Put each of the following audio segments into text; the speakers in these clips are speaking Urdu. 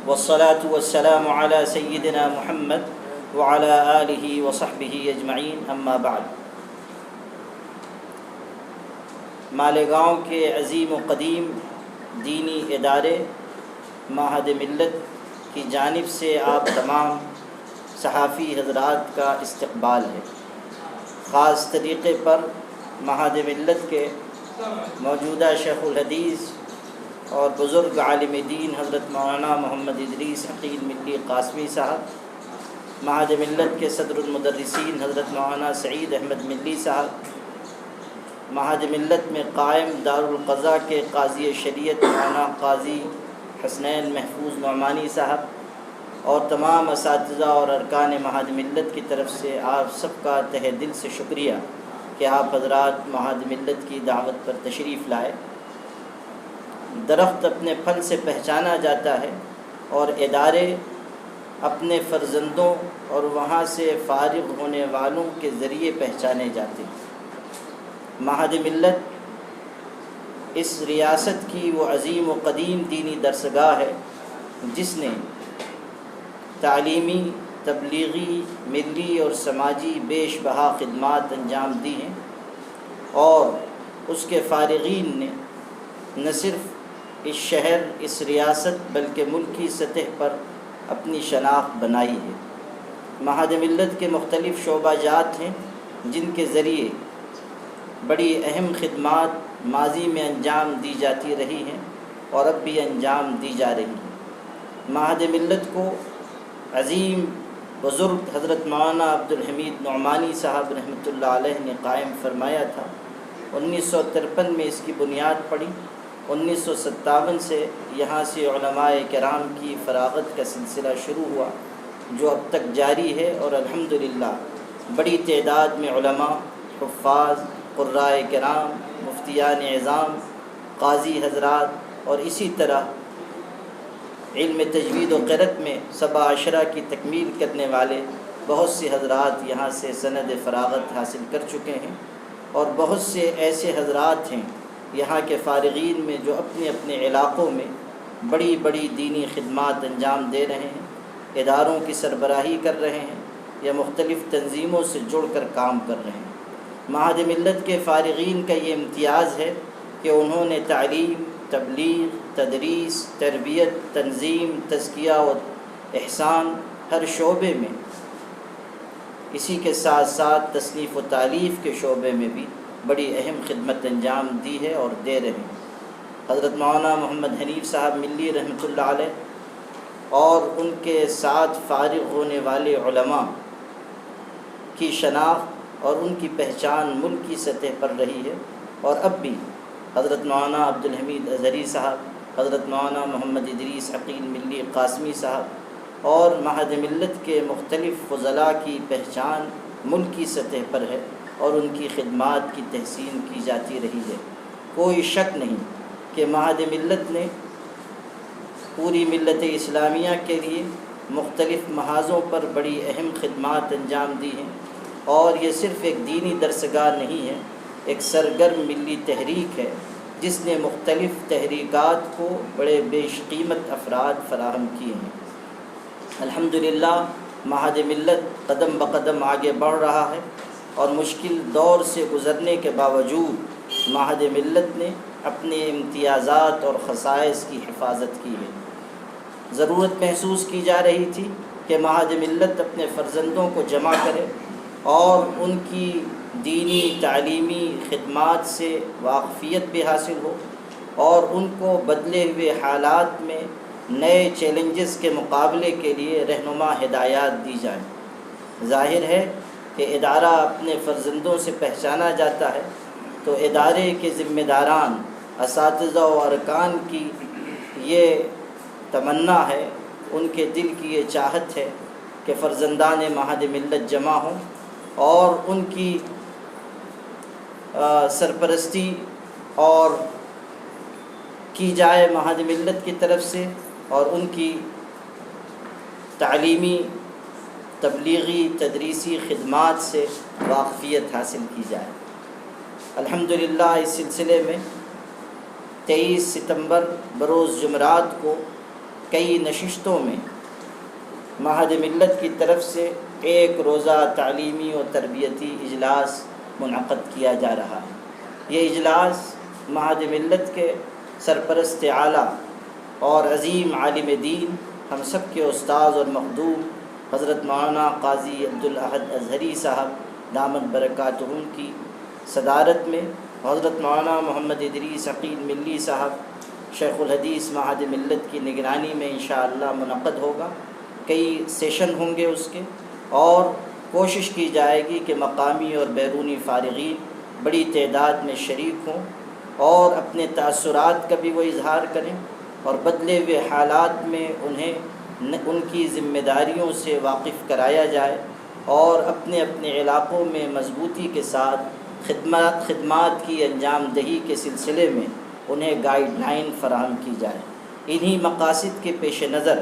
والصلاة والسلام على سيدنا محمد وعلى آلہ وصحبہ اجمعین، اما بعد۔ مالیگاؤں کے عظیم و قدیم دینی ادارے معہد ملت کی جانب سے آپ تمام صحافی حضرات کا استقبال ہے۔ خاص طریقے پر معہد ملت کے موجودہ شیخ الحدیث اور بزرگ عالم دین حضرت مولانا محمد ادریس عقیل ملی قاسمی صاحب، معہد ملت کے صدر المدرسین حضرت مولانا سعید احمد ملی صاحب، معہد ملت میں قائم دارالقضاء کے قاضی شریعت مولانا قاضی حسنین محفوظ نعمانی صاحب، اور تمام اساتذہ اور ارکان معہد ملت کی طرف سے آپ سب کا تہہ دل سے شکریہ کہ آپ حضرات معہد ملت کی دعوت پر تشریف لائے۔ درخت اپنے پھل سے پہچانا جاتا ہے اور ادارے اپنے فرزندوں اور وہاں سے فارغ ہونے والوں کے ذریعے پہچانے جاتے ہیں۔ معہد ملت اس ریاست کی وہ عظیم و قدیم دینی درسگاہ ہے جس نے تعلیمی، تبلیغی، ملی اور سماجی بیش بہا خدمات انجام دی ہیں، اور اس کے فارغین نے نہ صرف اس شہر، اس ریاست بلکہ ملکی سطح پر اپنی شناخت بنائی ہے۔ معہد ملت کے مختلف شعبہ جات ہیں جن کے ذریعے بڑی اہم خدمات ماضی میں انجام دی جاتی رہی ہیں اور اب بھی انجام دی جا رہی ہیں۔ معہد ملت کو عظیم بزرگ حضرت مولانا عبدالحمید نعمانی صاحب رحمۃ اللہ علیہ نے قائم فرمایا تھا۔ 1953 میں اس کی بنیاد پڑی۔ 1957 سے یہاں سے علماء کرام کی فراغت کا سلسلہ شروع ہوا جو اب تک جاری ہے، اور الحمدللہ بڑی تعداد میں علماء، حفاظ، قرائے کرام، مفتیان اعظام، قاضی حضرات اور اسی طرح علم تجوید و قرأت میں 17 کی تکمیل کرنے والے بہت سے حضرات یہاں سے سند فراغت حاصل کر چکے ہیں، اور بہت سے ایسے حضرات ہیں یہاں کے فارغین میں جو اپنے اپنے علاقوں میں بڑی بڑی دینی خدمات انجام دے رہے ہیں، اداروں کی سربراہی کر رہے ہیں یا مختلف تنظیموں سے جڑ کر کام کر رہے ہیں۔ معہد ملت کے فارغین کا یہ امتیاز ہے کہ انہوں نے تعلیم، تبلیغ، تدریس، تربیت، تنظیم، تزکیہ و احسان ہر شعبے میں، اسی کے ساتھ ساتھ تصنیف و تالیف کے شعبے میں بھی بڑی اہم خدمت انجام دی ہے اور دے رہے ہیں۔ حضرت مولانا محمد حنیف صاحب ملی رحمۃ اللہ علیہ اور ان کے ساتھ فارغ ہونے والے علماء کی شناخت اور ان کی پہچان ملکی سطح پر رہی ہے، اور اب بھی حضرت مولانا عبدالحمید اظہری صاحب، حضرت مولانا محمد ادریس عقیل ملی قاسمی صاحب اور معہد ملت کے مختلف فضلاء کی پہچان ملکی سطح پر ہے اور ان کی خدمات کی تحسین کی جاتی رہی ہے۔ کوئی شک نہیں کہ معہد ملت نے پوری ملت اسلامیہ کے لیے مختلف محاذوں پر بڑی اہم خدمات انجام دی ہیں، اور یہ صرف ایک دینی درسگاہ نہیں ہے، ایک سرگرم ملی تحریک ہے جس نے مختلف تحریکات کو بڑے بیش قیمت افراد فراہم کیے ہیں۔ الحمدللہ معہد ملت قدم بقدم آگے بڑھ رہا ہے، اور مشکل دور سے گزرنے کے باوجود معہد ملت نے اپنے امتیازات اور خصائص کی حفاظت کی ہے۔ ضرورت محسوس کی جا رہی تھی کہ معہد ملت اپنے فرزندوں کو جمع کرے اور ان کی دینی تعلیمی خدمات سے واقفیت بھی حاصل ہو، اور ان کو بدلے ہوئے حالات میں نئے چیلنجز کے مقابلے کے لیے رہنما ہدایات دی جائیں۔ ظاہر ہے کہ ادارہ اپنے فرزندوں سے پہچانا جاتا ہے تو ادارے کے ذمہ داران، اساتذہ و ارکان کی یہ تمنا ہے، ان کے دل کی یہ چاہت ہے کہ فرزندان معہد ملت جمع ہوں اور ان کی سرپرستی اور کی جائے معہد ملت کی طرف سے، اور ان کی تعلیمی، تبلیغی، تدریسی خدمات سے واقفیت حاصل کی جائے۔ الحمدللہ اس سلسلے میں 23 ستمبر بروز جمعرات کو کئی نشستوں میں معہد ملت کی طرف سے ایک روزہ تعلیمی و تربیتی اجلاس منعقد کیا جا رہا ہے۔ یہ اجلاس معہد ملت کے سرپرست اعلیٰ اور عظیم عالم دین، ہم سب کے استاذ اور مخدوم حضرت مولانا قاضی عبدالاحد ازہری صاحب دامت برکاتہم کی صدارت میں، حضرت مولانا محمد ادریس عقیل ملی صاحب شیخ الحدیث معہد ملت کی نگرانی میں انشاءاللہ منعقد ہوگا۔ کئی سیشن ہوں گے اس کے، اور کوشش کی جائے گی کہ مقامی اور بیرونی فارغین بڑی تعداد میں شریک ہوں اور اپنے تاثرات کا بھی وہ اظہار کریں، اور بدلے ہوئے حالات میں انہیں ان کی ذمہ داریوں سے واقف کرایا جائے، اور اپنے اپنے علاقوں میں مضبوطی کے ساتھ خدمات کی انجام دہی کے سلسلے میں انہیں گائیڈ لائن فراہم کی جائے۔ انہی مقاصد کے پیش نظر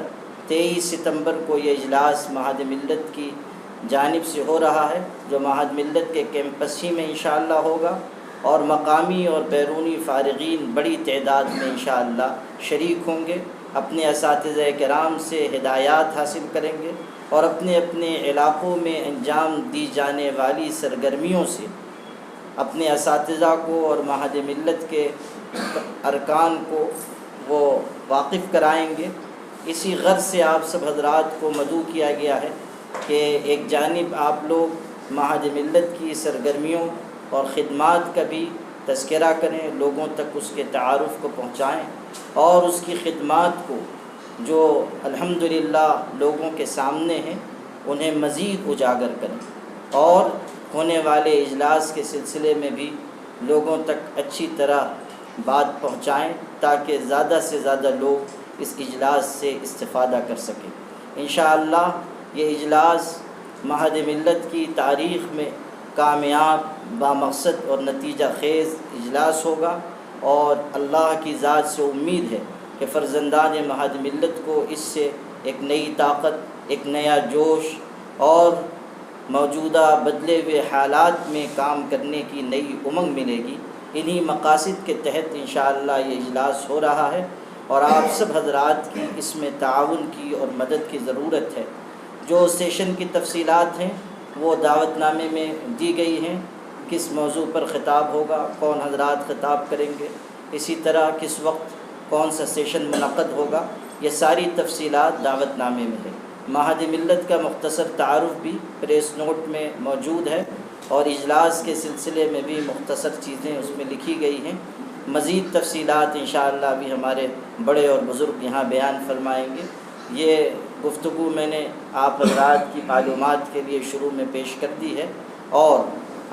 23 ستمبر کو یہ اجلاس معہد ملت کی جانب سے ہو رہا ہے، جو معہد ملت کے کیمپس ہی میں انشاءاللہ ہوگا، اور مقامی اور بیرونی فارغین بڑی تعداد میں انشاءاللہ شریک ہوں گے، اپنے اساتذہ کرام سے ہدایات حاصل کریں گے، اور اپنے اپنے علاقوں میں انجام دی جانے والی سرگرمیوں سے اپنے اساتذہ کو اور معہد ملت کے ارکان کو وہ واقف کرائیں گے۔ اسی غرض سے آپ سب حضرات کو مدعو کیا گیا ہے کہ ایک جانب آپ لوگ معہد ملت کی سرگرمیوں اور خدمات کا بھی تذکرہ کریں، لوگوں تک اس کے تعارف کو پہنچائیں، اور اس کی خدمات کو جو الحمدللہ لوگوں کے سامنے ہیں انہیں مزید اجاگر کریں، اور ہونے والے اجلاس کے سلسلے میں بھی لوگوں تک اچھی طرح بات پہنچائیں تاکہ زیادہ سے زیادہ لوگ اس اجلاس سے استفادہ کر سکیں۔ انشاءاللہ یہ اجلاس معہد ملت کی تاریخ میں کامیاب، بامقصد اور نتیجہ خیز اجلاس ہوگا، اور اللہ کی ذات سے امید ہے کہ فرزندان معہد ملت کو اس سے ایک نئی طاقت، ایک نیا جوش اور موجودہ بدلے ہوئے حالات میں کام کرنے کی نئی امنگ ملے گی۔ انہی مقاصد کے تحت انشاءاللہ یہ اجلاس ہو رہا ہے، اور آپ سب حضرات کی اس میں تعاون کی اور مدد کی ضرورت ہے۔ جو سیشن کی تفصیلات ہیں وہ دعوت نامے میں دی گئی ہیں، کس موضوع پر خطاب ہوگا، کون حضرات خطاب کریں گے، اسی طرح کس وقت کون سا سیشن منعقد ہوگا، یہ ساری تفصیلات دعوت نامے میں ہے۔ معہد ملت کا مختصر تعارف بھی پریس نوٹ میں موجود ہے، اور اجلاس کے سلسلے میں بھی مختصر چیزیں اس میں لکھی گئی ہیں۔ مزید تفصیلات انشاءاللہ بھی ہمارے بڑے اور بزرگ یہاں بیان فرمائیں گے۔ یہ گفتگو میں نے آپ حضرات کی معلومات کے لیے شروع میں پیش کر دی ہے، اور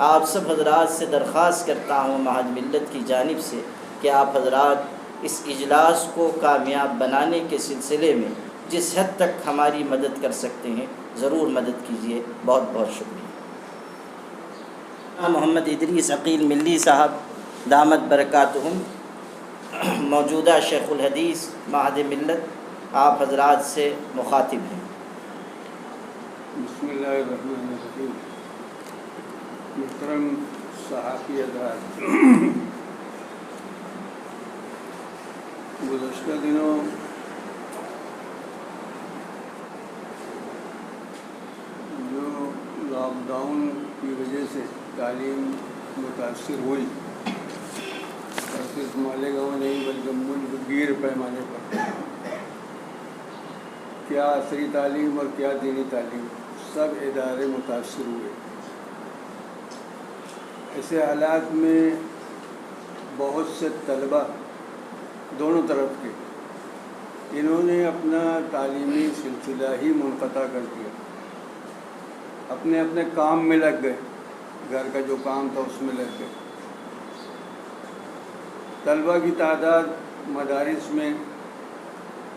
آپ سب حضرات سے درخواست کرتا ہوں معہد ملت کی جانب سے کہ آپ حضرات اس اجلاس کو کامیاب بنانے کے سلسلے میں جس حد تک ہماری مدد کر سکتے ہیں ضرور مدد کیجیے۔ بہت بہت شکریہ۔ محمد ادریس عقیل ملی صاحب دامت برکاتہم، موجودہ شیخ الحدیث معہد ملت، آپ حضرات سے مخاطب ہیں۔ بسم اللہ الرحمن الرحیم۔ محترم صحافی حضرات، گزشتہ دنوں جو لاک ڈاؤن کی وجہ سے تعلیم متاثر ہوئی، اور صرف مالیگاؤں نہیں بلکہ ملک گیر پیمانے پر، کیا عصری تعلیم اور کیا دینی تعلیم، سب ادارے متاثر ہوئے۔ ایسے حالات میں بہت سے طلبہ دونوں طرف کے، انہوں نے اپنا تعلیمی سلسلہ ہی منقطع کر دیا، اپنے اپنے کام میں لگ گئے، گھر کا جو کام تھا اس میں لگ گئے۔ طلبہ کی تعداد مدارس میں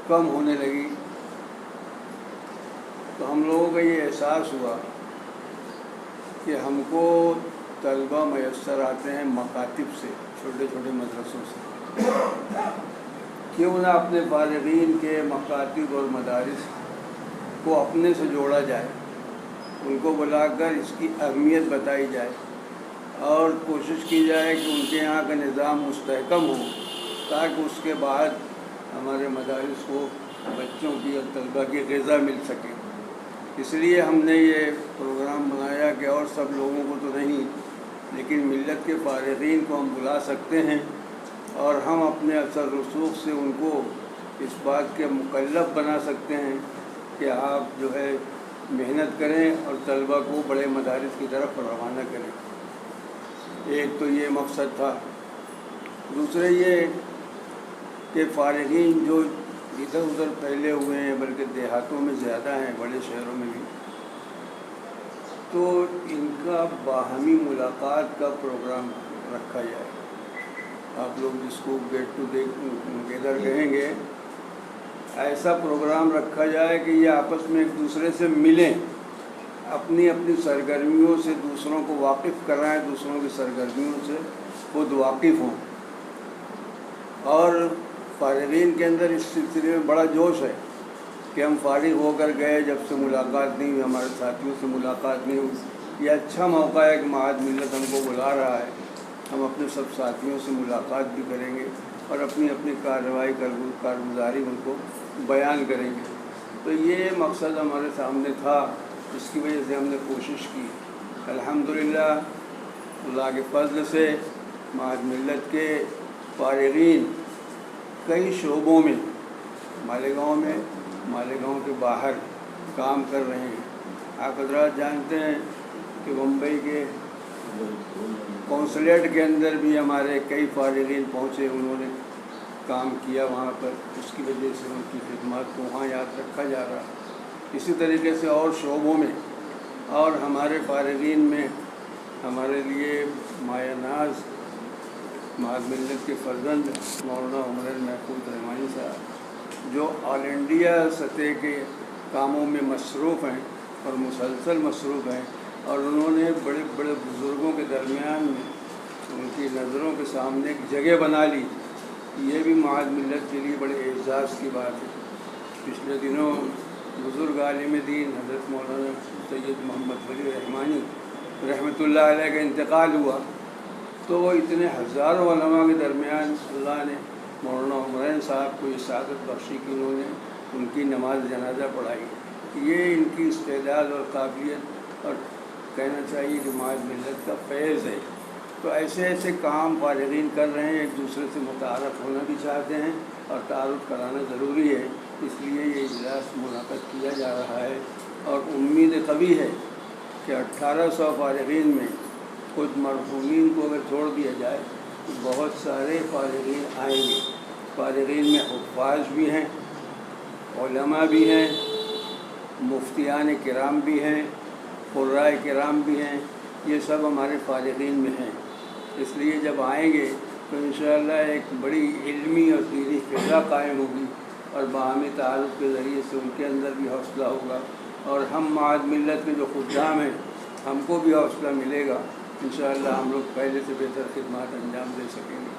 کم ہونے لگی، تو ہم لوگوں کا یہ احساس ہوا کہ ہم کو طلبہ میسر آتے ہیں مکاتب سے، چھوٹے چھوٹے مدرسوں سے، کیوں نہ اپنے فارغین کے مکاتب اور مدارس کو اپنے سے جوڑا جائے، ان کو بلا کر اس کی اہمیت بتائی جائے، اور کوشش کی جائے کہ ان کے یہاں کا نظام مستحکم ہو، تاکہ اس کے بعد ہمارے مدارس کو بچوں کی اور طلبہ کی غذا مل سکے۔ اس لیے ہم نے یہ پروگرام بنایا کہ اور سب لوگوں کو تو نہیں، لیکن ملت کے فارغین کو ہم بلا سکتے ہیں اور ہم اپنے اثر رسوخ سے ان کو اس بات کے مکلف بنا سکتے ہیں کہ آپ جو ہے محنت کریں اور طلبہ کو بڑے مدارس کی طرف روانہ کریں۔ ایک تو یہ مقصد تھا۔ دوسرے یہ کہ فارغین جو ادھر ادھر پھیلے ہوئے ہیں، بلکہ دیہاتوں میں زیادہ ہیں، بڑے شہروں میں بھی، تو ان کا باہمی ملاقات کا پروگرام رکھا جائے۔ آپ لوگ جس کو گیٹ ٹوگیدر کہیں گے، ایسا پروگرام رکھا جائے کہ یہ آپس میں ایک دوسرے سے ملیں، اپنی اپنی سرگرمیوں سے دوسروں کو واقف کرائیں، دوسروں کی سرگرمیوں سے خود واقف ہوں۔ اور فارغین کے اندر اس سلسلے میں بڑا جوش ہے کہ ہم فارغ ہو کر گئے، جب سے ملاقات نہیں ہوئی، ہمارے ساتھیوں سے ملاقات نہیں ہوئی۔ یہ اچھا موقع ہے کہ معہد ملت ہم کو بلا رہا ہے، ہم اپنے سب ساتھیوں سے ملاقات بھی کریں گے اور اپنی اپنی کارروائی کارگزاری ان کو بیان کریں گے۔ تو یہ مقصد ہمارے سامنے تھا، اس کی وجہ سے ہم نے کوشش کی۔ الحمدللہ اللہ کے فضل سے معہد ملت کے فارغین کئی شعبوں میں مالیگاؤں میں، مالیگاؤں کے باہر کام کر رہے ہیں۔ آپ حضرات جانتے ہیں کہ ممبئی کے قونصلیٹ کے اندر بھی ہمارے کئی فارغین پہنچے، انہوں نے کام کیا وہاں پر، اس کی وجہ سے ان کی خدمات کو وہاں یاد رکھا جا رہا۔ اسی طریقے سے اور شعبوں میں، اور ہمارے فارغین میں ہمارے لیے مایہ ناز معہد ملت کے فرزند مولانا عمر محفوظ رحمانی صاحب، جو آل انڈیا سطح کے کاموں میں مصروف ہیں اور مسلسل مصروف ہیں، اور انہوں نے بڑے بڑے بزرگوں کے درمیان میں ان کی نظروں کے سامنے ایک جگہ بنا لی۔ یہ بھی معہد ملت کے لیے بڑے اعزاز کی بات ہے۔ پچھلے دنوں بزرگ عالم دین حضرت مولانا سید محمد ولی رحمانی رحمۃ اللہ علیہ کا انتقال ہوا، تو وہ اتنے ہزاروں علماء کے درمیان اللہ نے مولانا عمرین صاحب کو یہ سعادت بخشی کہ انہوں نے ان کی نماز جنازہ پڑھائی۔ یہ ان کی استعداد اور قابلیت، اور کہنا چاہیے کہ معہد ملت کا فیض ہے۔ تو ایسے ایسے کام فارغین کر رہے ہیں، ایک دوسرے سے متعارف ہونا بھی چاہتے ہیں اور تعارف کرانا ضروری ہے، اس لیے یہ اجلاس منعقد کیا جا رہا ہے۔ اور امید قوی ہے کہ 1800 فارغین میں خود مرحومین کو اگر چھوڑ دیا جائے تو بہت سارے فارغین آئیں گے۔ فارغین میں حفاظ بھی ہیں، علماء بھی ہیں، مفتیان کرام بھی ہیں، قرائے کرام بھی ہیں، یہ سب ہمارے فارغین میں ہیں۔ اس لیے جب آئیں گے تو انشاءاللہ ایک بڑی علمی اور دینی فضا قائم ہوگی، اور باہمی تعارف کے ذریعے سے ان کے اندر بھی حوصلہ ہوگا، اور ہم معہد ملت میں جو خدام ہیں ہم کو بھی حوصلہ ملے گا۔ انشاءاللہ ہم لوگ پہلے سے بہتر خدمات انجام دے سکیں گے۔